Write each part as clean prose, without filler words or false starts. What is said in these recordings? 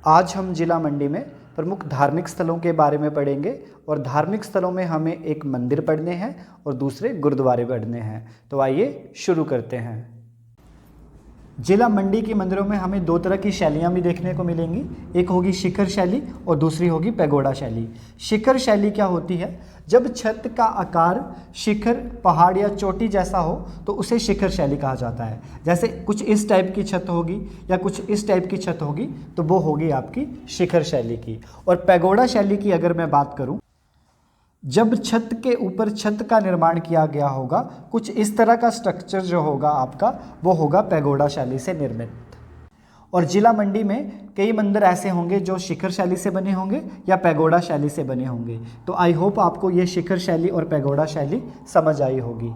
आज हम जिला मंडी में प्रमुख धार्मिक स्थलों के बारे में पढ़ेंगे और धार्मिक स्थलों में हमें एक मंदिर पढ़ने हैं और दूसरे गुरुद्वारे पढ़ने हैं। तो आइए शुरू करते हैं। जिला मंडी के मंदिरों में हमें दो तरह की शैलियाँ भी देखने को मिलेंगी, एक होगी शिखर शैली और दूसरी होगी पैगोडा शैली। शिखर शैली क्या होती है? जब छत का आकार शिखर, पहाड़ या चोटी जैसा हो तो उसे शिखर शैली कहा जाता है। जैसे कुछ इस टाइप की छत होगी या कुछ इस टाइप की छत होगी तो वो होगी आपकी शिखर शैली की। और पैगोडा शैली की अगर मैं बात करूं, जब छत के ऊपर छत का निर्माण किया गया होगा, कुछ इस तरह का स्ट्रक्चर जो होगा आपका वो होगा पैगोडा शैली से निर्मित। और जिला मंडी में कई मंदिर ऐसे होंगे जो शिखर शैली से बने होंगे या पैगोडा शैली से बने होंगे। तो आई होप आपको ये शिखर शैली और पैगोडा शैली समझ आई होगी।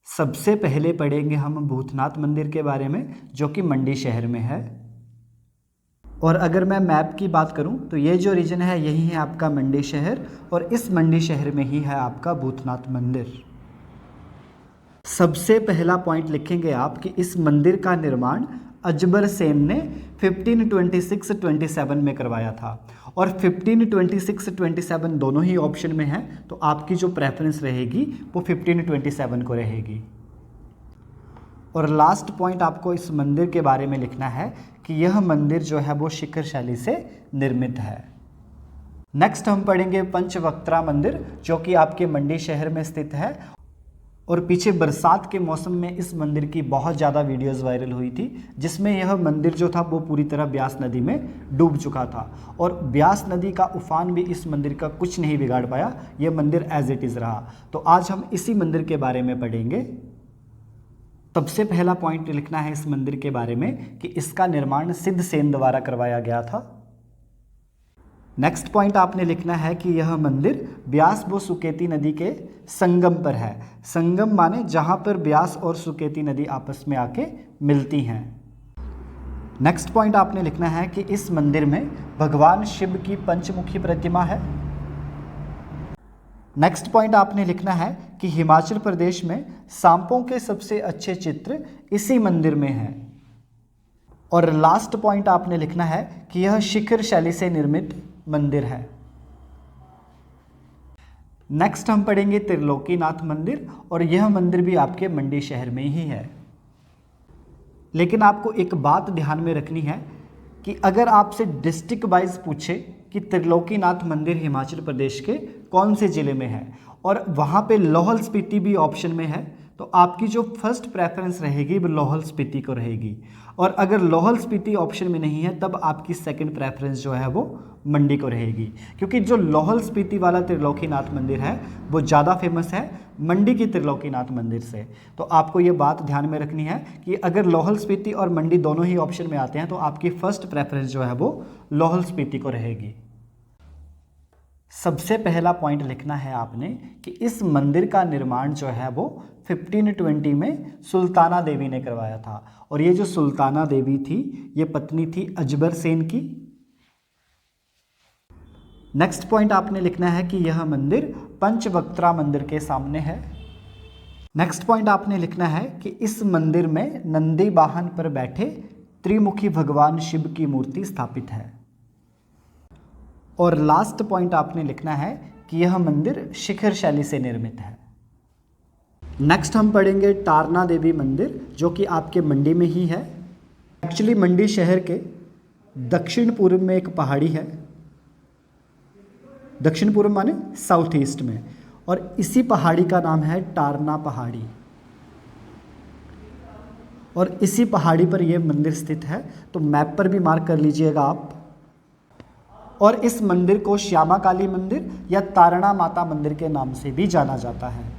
सबसे पहले पढ़ेंगे हम भूतनाथ मंदिर के बारे में, जो कि मंडी शहर में है। और अगर मैं मैप की बात करूं तो ये जो रीजन है यही है आपका मंडी शहर, और इस मंडी शहर में ही है आपका भूतनाथ मंदिर। सबसे पहला पॉइंट लिखेंगे आप कि इस मंदिर का निर्माण अजबर सेन ने 1526-27 में करवाया था। और 1526-27 दोनों ही ऑप्शन में है, तो आपकी जो प्रेफरेंस रहेगी वो 1527 को रहेगी। और लास्ट पॉइंट आपको इस मंदिर के बारे में लिखना है कि यह मंदिर जो है वो शिखर शैली से निर्मित है। नेक्स्ट हम पढ़ेंगे पंचवक्त्रा मंदिर, जो कि आपके मंडी शहर में स्थित है। और पीछे बरसात के मौसम में इस मंदिर की बहुत ज़्यादा वीडियोस वायरल हुई थी, जिसमें यह मंदिर जो था वो पूरी तरह ब्यास नदी में डूब चुका था। और ब्यास नदी का उफान भी इस मंदिर का कुछ नहीं बिगाड़ पाया, यह मंदिर एज इट इज़ रहा। तो आज हम इसी मंदिर के बारे में पढ़ेंगे। सबसे पहला पॉइंट लिखना है इस मंदिर के बारे में कि इसका निर्माण सिद्ध सेन द्वारा करवाया गया था। नेक्स्ट पॉइंट आपने लिखना है कि यह मंदिर ब्यास व सुकेती नदी के संगम पर है। संगम माने जहां पर ब्यास और सुकेती नदी आपस में आके मिलती हैं। नेक्स्ट पॉइंट आपने लिखना है कि इस मंदिर में भगवान शिव की पंचमुखी प्रतिमा है। नेक्स्ट पॉइंट आपने लिखना है कि हिमाचल प्रदेश में सांपों के सबसे अच्छे चित्र इसी मंदिर में हैं। और लास्ट पॉइंट आपने लिखना है कि यह शिखर शैली से निर्मित मंदिर है। नेक्स्ट हम पढ़ेंगे त्रिलोकीनाथ मंदिर, और यह मंदिर भी आपके मंडी शहर में ही है। लेकिन आपको एक बात ध्यान में रखनी है कि अगर आपसे डिस्ट्रिक्ट वाइज पूछे कि त्रिलोकीनाथ मंदिर हिमाचल प्रदेश के कौन से ज़िले में है और वहाँ पे लाहौल स्पीति भी ऑप्शन में है, तो आपकी जो फर्स्ट प्रेफरेंस रहेगी वो लाहौल स्पीति को रहेगी। और अगर लाहौल स्पीति ऑप्शन में नहीं है तब आपकी सेकंड प्रेफरेंस जो है वो मंडी को रहेगी, क्योंकि जो लाहौल स्पीति वाला त्रिलोकीनाथ मंदिर है वो ज़्यादा फेमस है मंडी की त्रिलोकीनाथ मंदिर से। तो आपको ये बात ध्यान में रखनी है कि अगर लाहौल स्पीति और मंडी दोनों ही ऑप्शन में आते हैं तो आपकी फर्स्ट प्रेफरेंस जो है वो लाहौल स्पीति को रहेगी। सबसे पहला पॉइंट लिखना है आपने कि इस मंदिर का निर्माण जो है वो 1520 में सुल्ताना देवी ने करवाया था। और ये जो सुल्ताना देवी थी ये पत्नी थी अजबर सेन की। नेक्स्ट पॉइंट आपने लिखना है कि यह मंदिर पंचवक्त्रा मंदिर के सामने है। नेक्स्ट पॉइंट आपने लिखना है कि इस मंदिर में नंदी वाहन पर बैठे त्रिमुखी भगवान शिव की मूर्ति स्थापित है। और लास्ट पॉइंट आपने लिखना है कि यह मंदिर शिखर शैली से निर्मित है। नेक्स्ट हम पढ़ेंगे टारना देवी मंदिर, जो कि आपके मंडी में ही है। एक्चुअली मंडी शहर के दक्षिण पूर्व में एक पहाड़ी है, दक्षिण पूर्व माने साउथ ईस्ट में, और इसी पहाड़ी का नाम है टारना पहाड़ी। और इसी पहाड़ी पर यह मंदिर स्थित है, तो मैप पर भी मार्क कर लीजिएगा आप। और इस मंदिर को श्यामा काली मंदिर या तारणा माता मंदिर के नाम से भी जाना जाता है।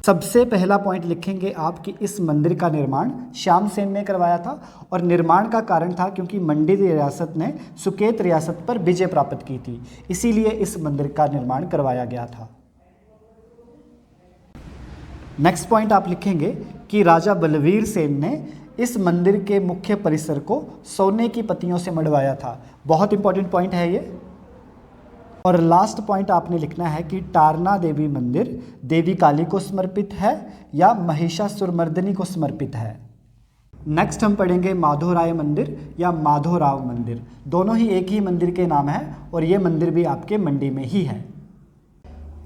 सबसे पहला पॉइंट लिखेंगे आप कि इस मंदिर का निर्माण श्याम सेन ने करवाया था। और निर्माण का कारण था क्योंकि मंडी रियासत ने सुकेत रियासत पर विजय प्राप्त की थी, इसीलिए इस मंदिर का निर्माण करवाया गया था। नेक्स्ट पॉइंट आप लिखेंगे कि राजा बलवीर सेन ने इस मंदिर के मुख्य परिसर को सोने की पत्तियों से मढ़वाया था। बहुत इंपॉर्टेंट पॉइंट है ये। और लास्ट पॉइंट आपने लिखना है कि टारना देवी मंदिर देवी काली को समर्पित है या महिषासुरमर्दिनी को समर्पित है। नेक्स्ट हम पढ़ेंगे माधवराय मंदिर या माधवराव मंदिर। दोनों ही एक ही मंदिर के नाम है और ये मंदिर भी आपके मंडी में ही है।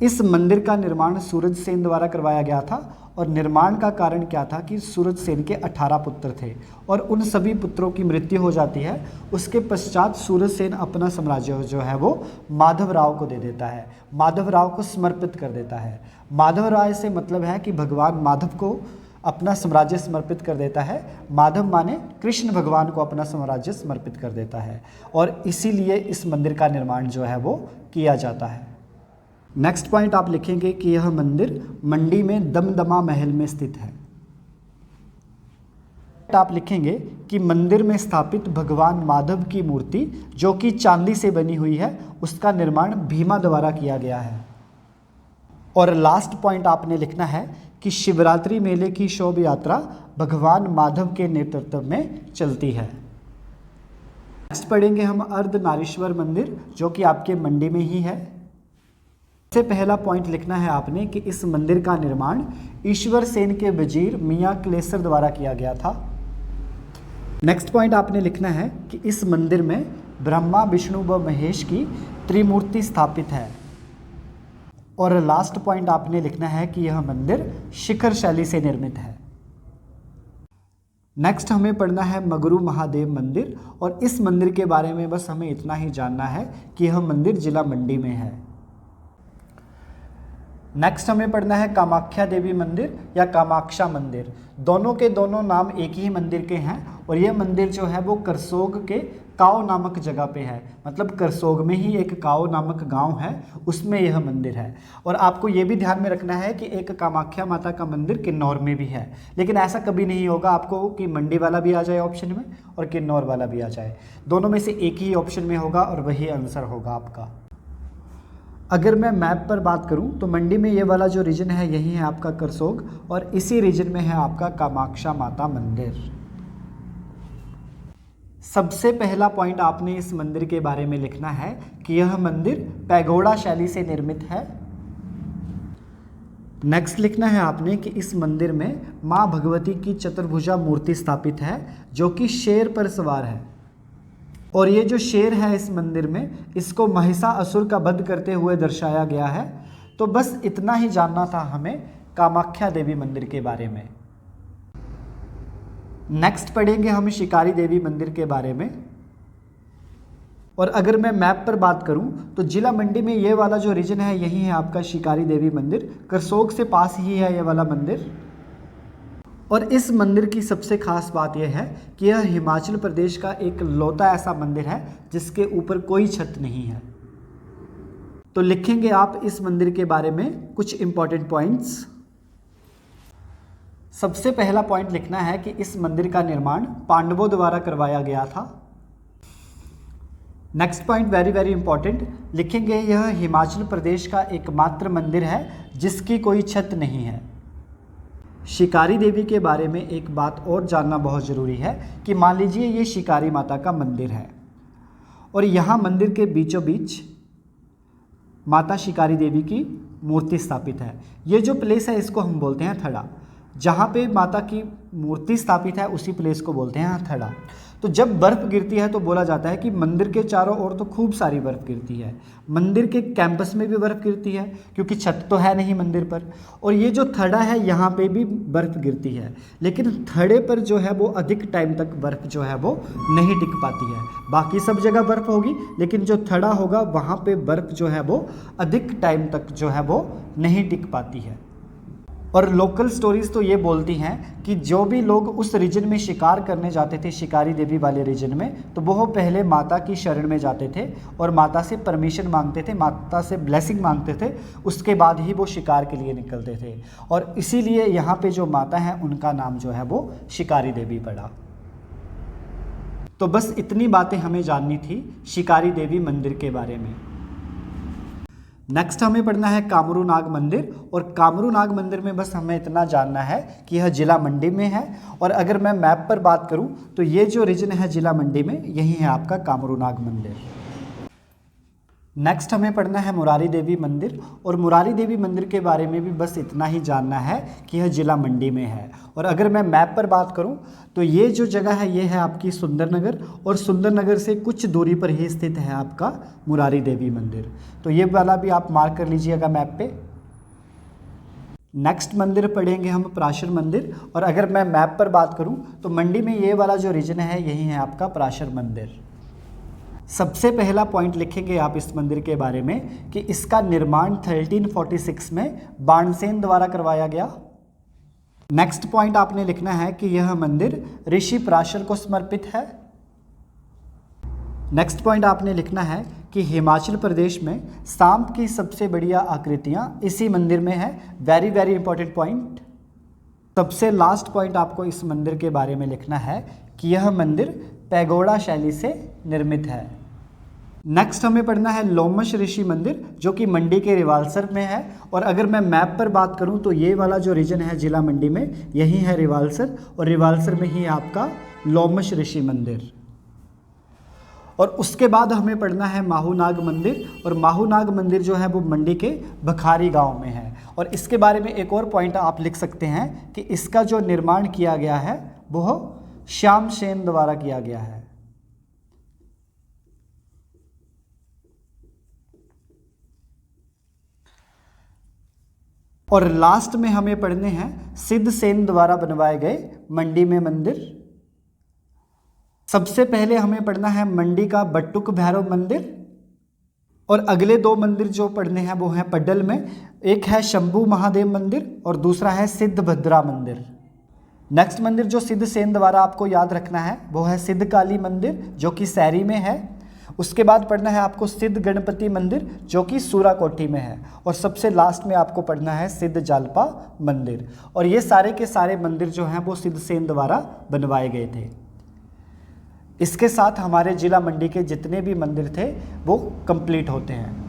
इस मंदिर का निर्माण सूरज सेन द्वारा करवाया गया था और निर्माण का कारण क्या था कि सूरज सेन के 18 पुत्र थे और उन सभी पुत्रों की मृत्यु हो जाती है। उसके पश्चात सूरज सेन अपना साम्राज्य जो है वो माधवराव को दे देता है, माधवराव को समर्पित कर देता है। माधवराय से मतलब है कि भगवान माधव को अपना साम्राज्य समर्पित कर देता है। माधव माने कृष्ण भगवान को अपना साम्राज्य समर्पित कर देता है और इसीलिए इस मंदिर का निर्माण जो है वो किया जाता है। नेक्स्ट पॉइंट आप लिखेंगे कि यह मंदिर मंडी में दमदमा महल में स्थित है। आप लिखेंगे कि मंदिर में स्थापित भगवान माधव की मूर्ति जो कि चांदी से बनी हुई है, उसका निर्माण भीमा द्वारा किया गया है। और लास्ट पॉइंट आपने लिखना है कि शिवरात्रि मेले की शोभा यात्रा भगवान माधव के नेतृत्व में चलती है। नेक्स्ट पढ़ेंगे हम अर्धनारीश्वर मंदिर जो कि आपके मंडी में ही है। सबसे पहला पॉइंट लिखना है आपने कि इस मंदिर का निर्माण ईश्वर सेन के वजीर मियां क्लेसर द्वारा किया गया था। नेक्स्ट पॉइंट आपने लिखना है कि इस मंदिर में ब्रह्मा विष्णु व महेश की त्रिमूर्ति स्थापित है। और लास्ट पॉइंट आपने लिखना है कि यह मंदिर शिखर शैली से निर्मित है। नेक्स्ट हमें पढ़ना है मगरू महादेव मंदिर और इस मंदिर के बारे में बस हमें इतना ही जानना है कि यह मंदिर जिला मंडी में है। नेक्स्ट हमें पढ़ना है कामाख्या देवी मंदिर या कामाक्षा मंदिर। दोनों के दोनों नाम एक ही मंदिर के हैं और यह मंदिर जो है वो करसोग के काओ नामक जगह पे है। मतलब करसोग में ही एक काओ नामक गांव है, उसमें यह मंदिर है। और आपको ये भी ध्यान में रखना है कि एक कामाख्या माता का मंदिर किन्नौर में भी है, लेकिन ऐसा कभी नहीं होगा आपको कि मंडी वाला भी आ जाए ऑप्शन में और किन्नौर वाला भी आ जाए। दोनों में से एक ही ऑप्शन में होगा और वही आंसर होगा आपका। अगर मैं मैप पर बात करूं तो मंडी में ये वाला जो रीजन है यही है आपका करसोग और इसी रीजन में है आपका कामाक्षा माता मंदिर। सबसे पहला पॉइंट आपने इस मंदिर के बारे में लिखना है कि यह मंदिर पैगोडा शैली से निर्मित है। नेक्स्ट लिखना है आपने कि इस मंदिर में मां भगवती की चतुर्भुजा मूर्ति स्थापित है जो कि शेर पर सवार है। और ये जो शेर है इस मंदिर में, इसको महिषासुर का वध करते हुए दर्शाया गया है। तो बस इतना ही जानना था हमें कामाख्या देवी मंदिर के बारे में। नेक्स्ट पढ़ेंगे हम शिकारी देवी मंदिर के बारे में। और अगर मैं मैप पर बात करूं तो जिला मंडी में ये वाला जो रीजन है यही है आपका शिकारी देवी मंदिर। करसोग से पास ही है ये वाला मंदिर। और इस मंदिर की सबसे खास बात यह है कि यह हिमाचल प्रदेश का एक लौता ऐसा मंदिर है जिसके ऊपर कोई छत नहीं है। तो लिखेंगे आप इस मंदिर के बारे में कुछ इंपॉर्टेंट पॉइंट्स। सबसे पहला पॉइंट लिखना है कि इस मंदिर का निर्माण पांडवों द्वारा करवाया गया था। Next point very very important, लिखेंगे यह हिमाचल प्रदेश का एकमात्र मंदिर है जिसकी कोई छत नहीं है। शिकारी देवी के बारे में एक बात और जानना बहुत ज़रूरी है कि मान लीजिए ये शिकारी माता का मंदिर है और यहाँ मंदिर के बीचों बीच माता शिकारी देवी की मूर्ति स्थापित है। ये जो प्लेस है इसको हम बोलते हैं थड़ा। जहाँ पे माता की मूर्ति स्थापित है उसी प्लेस को बोलते हैं थड़ा। तो जब बर्फ़ गिरती है तो बोला जाता है कि मंदिर के चारों ओर तो खूब सारी बर्फ़ गिरती है। मंदिर के कैंपस में भी बर्फ़ गिरती है क्योंकि छत तो है नहीं मंदिर पर। और ये जो थड़ा है यहाँ पे भी बर्फ़ गिरती है, लेकिन थड़े पर जो है वो अधिक टाइम तक बर्फ़ जो है वो नहीं टिक पाती है। बाकी सब जगह बर्फ़ होगी लेकिन जो थड़ा होगा वहाँ पे बर्फ़ जो है वो अधिक टाइम तक जो है वो नहीं टिक पाती है। और लोकल स्टोरीज़ तो ये बोलती हैं कि जो भी लोग उस रीजन में शिकार करने जाते थे, शिकारी देवी वाले रीजन में, तो वो पहले माता की शरण में जाते थे और माता से परमिशन मांगते थे, माता से ब्लेसिंग मांगते थे, उसके बाद ही वो शिकार के लिए निकलते थे। और इसीलिए यहाँ पे जो माता है उनका नाम जो है वो शिकारी देवी पड़ा। तो बस इतनी बातें हमें जाननी थी शिकारी देवी मंदिर के बारे में। नेक्स्ट हमें पढ़ना है कामरू नाग मंदिर। और कामरू नाग मंदिर में बस हमें इतना जानना है कि यह जिला मंडी में है। और अगर मैं मैप पर बात करूं तो ये जो रीजन है जिला मंडी में, यही है आपका कामरू नाग मंदिर। नेक्स्ट हमें पढ़ना है मुरारी देवी मंदिर, और मुरारी देवी मंदिर के बारे में भी बस इतना ही जानना है कि यह जिला मंडी में है। और अगर मैं मैप पर बात करूं तो ये जो जगह है ये है आपकी सुंदरनगर, और सुंदरनगर से कुछ दूरी पर ही स्थित है आपका मुरारी देवी मंदिर। तो ये वाला भी आप मार्क कर लीजिएगा मैप पे। नेक्स्ट मंदिर पढ़ेंगे हम पराशर मंदिर, और अगर मैं मैप पर बात करूं तो मंडी में ये वाला जो रीजन है यही है आपका पराशर मंदिर। सबसे पहला पॉइंट लिखेंगे आप इस मंदिर के बारे में कि इसका निर्माण 1346 में बाणसेन द्वारा करवाया गया। नेक्स्ट पॉइंट आपने लिखना है कि यह मंदिर ऋषि पराशर को समर्पित है। नेक्स्ट पॉइंट आपने लिखना है कि हिमाचल प्रदेश में सांप की सबसे बढ़िया आकृतियां इसी मंदिर में है। Very very important point. सबसे लास्ट पॉइंट आपको इस मंदिर के बारे में लिखना है कि यह मंदिर पैगोडा शैली से निर्मित है। नेक्स्ट हमें पढ़ना है लोमश ऋषि मंदिर, जो कि मंडी के रिवालसर में है। और अगर मैं मैप पर बात करूं तो ये वाला जो रीजन है जिला मंडी में यही है रिवालसर, और रिवालसर में ही आपका लोमश ऋषि मंदिर। और उसके बाद हमें पढ़ना है माहूनाग मंदिर, और माहूनाग मंदिर जो है वो मंडी के बखारी गांव में है। और इसके बारे में एक और पॉइंट आप लिख सकते हैं कि इसका जो निर्माण किया गया है वह श्याम सेन द्वारा किया गया है। और लास्ट में हमें पढ़ने हैं सिद्ध सेन द्वारा बनवाए गए मंडी में मंदिर। सबसे पहले हमें पढ़ना है मंडी का बट्टुक भैरव मंदिर, और अगले दो मंदिर जो पढ़ने हैं वो हैं पड्डल में। एक है शंभू महादेव मंदिर और दूसरा है सिद्ध भद्रा मंदिर। नेक्स्ट मंदिर जो सिद्ध सेन द्वारा आपको याद रखना है वो है सिद्ध काली मंदिर, जो कि सैरी में है। उसके बाद पढ़ना है आपको सिद्ध गणपति मंदिर, जो कि सूराकोटी में है। और सबसे लास्ट में आपको पढ़ना है सिद्ध जालपा मंदिर। और ये सारे के सारे मंदिर जो हैं वो सिद्ध सेन द्वारा बनवाए गए थे। इसके साथ हमारे जिला मंडी के जितने भी मंदिर थे वो कंप्लीट होते हैं।